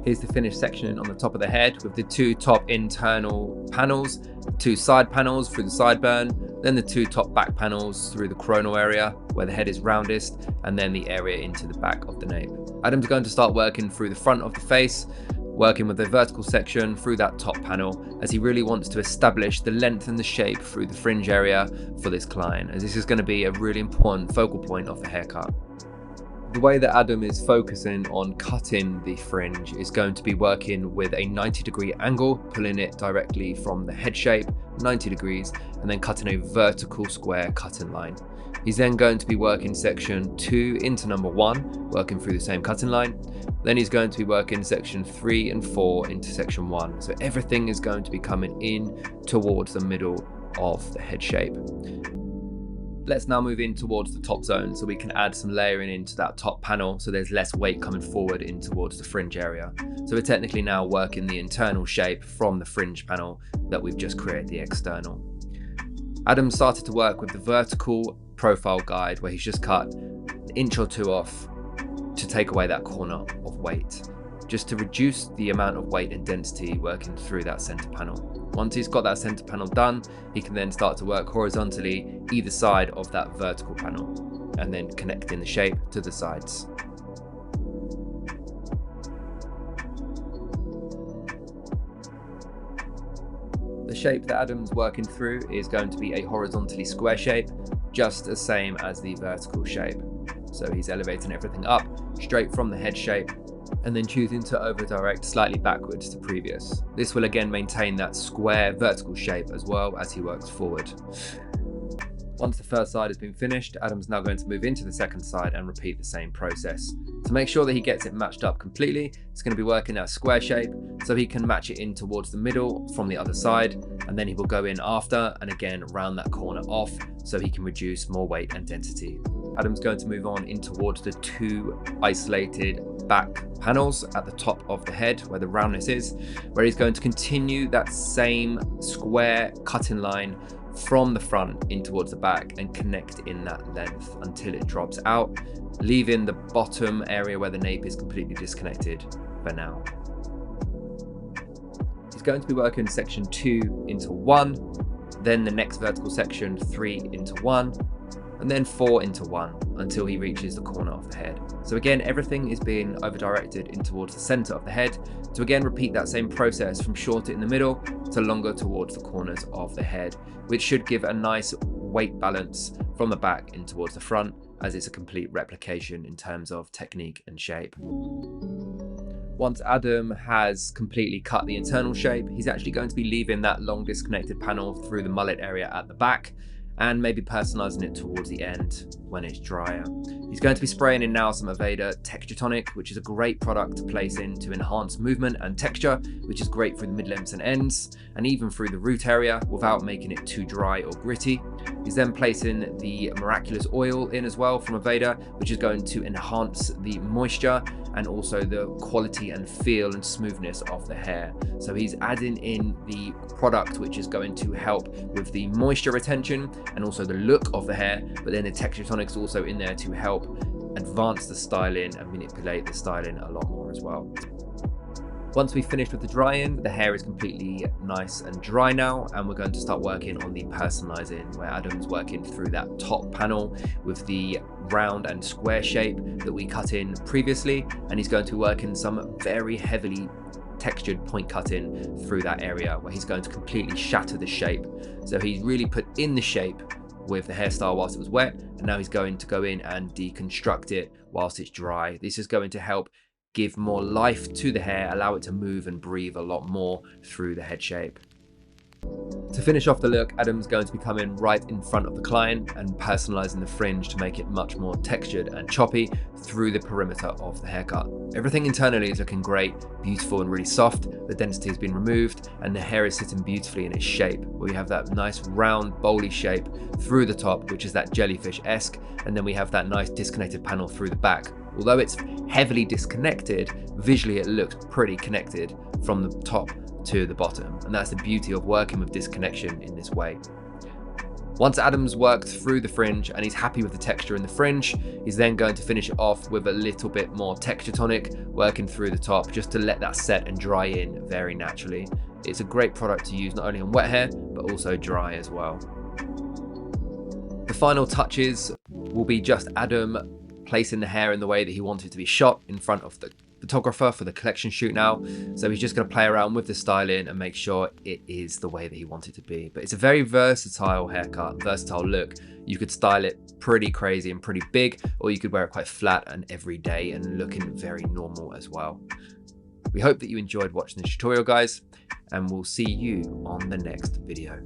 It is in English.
Here's the finished section on the top of the head with the two top internal panels, two side panels through the sideburn, then the two top back panels through the coronal area where the head is roundest, and then the area into the back of the nape. Adam's going to start working through the front of the face, working with the vertical section through that top panel, as he really wants to establish the length and the shape through the fringe area for this client, as this is going to be a really important focal point of the haircut. The way that Adam is focusing on cutting the fringe is going to be working with a 90-degree angle, pulling it directly from the head shape, 90 degrees, and then cutting a vertical square cutting line. He's then going to be working section 2 into number 1, working through the same cutting line. Then he's going to be working section 3 and 4 into section 1. So everything is going to be coming in towards the middle of the head shape. Let's now move in towards the top zone so we can add some layering into that top panel so there's less weight coming forward in towards the fringe area. So we're technically now working the internal shape from the fringe panel that we've just created the external. Adam started to work with the vertical profile guide where he's just cut an inch or two off to take away that corner of weight, just to reduce the amount of weight and density working through that center panel. Once he's got that center panel done, he can then start to work horizontally either side of that vertical panel and then connecting the shape to the sides. The shape that Adam's working through is going to be a horizontally square shape, just the same as the vertical shape. So he's elevating everything up straight from the head shape and then choosing to over direct slightly backwards to previous. This will again maintain that square vertical shape as well as he works forward. Once the first side has been finished, Adam's now going to move into the second side and repeat the same process. To make sure that he gets it matched up completely, he's going to be working that square shape so he can match it in towards the middle from the other side, and then he will go in after and again round that corner off so he can reduce more weight and density. Adam's going to move on in towards the two isolated back panels at the top of the head where the roundness is, where he's going to continue that same square cutting line from the front in towards the back and connect in that length until it drops out, leaving the bottom area where the nape is completely disconnected for now. He's going to be working section 2 into 1, then the next vertical section 3 into 1, and then 4 into 1 until he reaches the corner of the head. So again, everything is being over directed in towards the center of the head to again repeat that same process from shorter in the middle to longer towards the corners of the head, which should give a nice weight balance from the back in towards the front, as it's a complete replication in terms of technique and shape. Once Adam has completely cut the internal shape, he's actually going to be leaving that long disconnected panel through the mullet area at the back and maybe personalizing it towards the end when it's drier. He's going to be spraying in now some Aveda Texture Tonic, which is a great product to place in to enhance movement and texture, which is great through the mid-lengths and ends, and even through the root area without making it too dry or gritty. He's then placing the Miraculous Oil in as well from Aveda, which is going to enhance the moisture and also the quality and feel and smoothness of the hair. So he's adding in the product which is going to help with the moisture retention and also the look of the hair, but then the Texture Tonic's also in there to help advance the styling and manipulate the styling a lot more as well. Once we've finished with the drying, the hair is completely nice and dry now, and we're going to start working on the personalizing, where Adam's working through that top panel with the round and square shape that we cut in previously, and he's going to work in some very heavily textured point cutting through that area where he's going to completely shatter the shape. So he's really put in the shape with the hairstyle whilst it was wet, and now he's going to go in and deconstruct it whilst it's dry. This is going to help give more life to the hair, allow it to move and breathe a lot more through the head shape. To finish off the look, Adam's going to be coming right in front of the client and personalizing the fringe to make it much more textured and choppy through the perimeter of the haircut. Everything internally is looking great, beautiful and really soft. The density has been removed and the hair is sitting beautifully in its shape, where we have that nice round bowly shape through the top, which is that jellyfish-esque, and then we have that nice disconnected panel through the back. Although it's heavily disconnected, visually it looks pretty connected from the top to the bottom, and that's the beauty of working with disconnection in this way. Once Adam's worked through the fringe and he's happy with the texture in the fringe, he's then going to finish it off with a little bit more texture tonic, working through the top just to let that set and dry in very naturally. It's a great product to use not only on wet hair, but also dry as well. The final touches will be just Adam placing the hair in the way that he wanted to be shot in front of the photographer for the collection shoot now. So he's just going to play around with the styling and make sure it is the way that he wanted to be. But it's a very versatile haircut, versatile look. You could style it pretty crazy and pretty big, or you could wear it quite flat and everyday and looking very normal as well. We hope that you enjoyed watching this tutorial, guys, and we'll see you on the next video.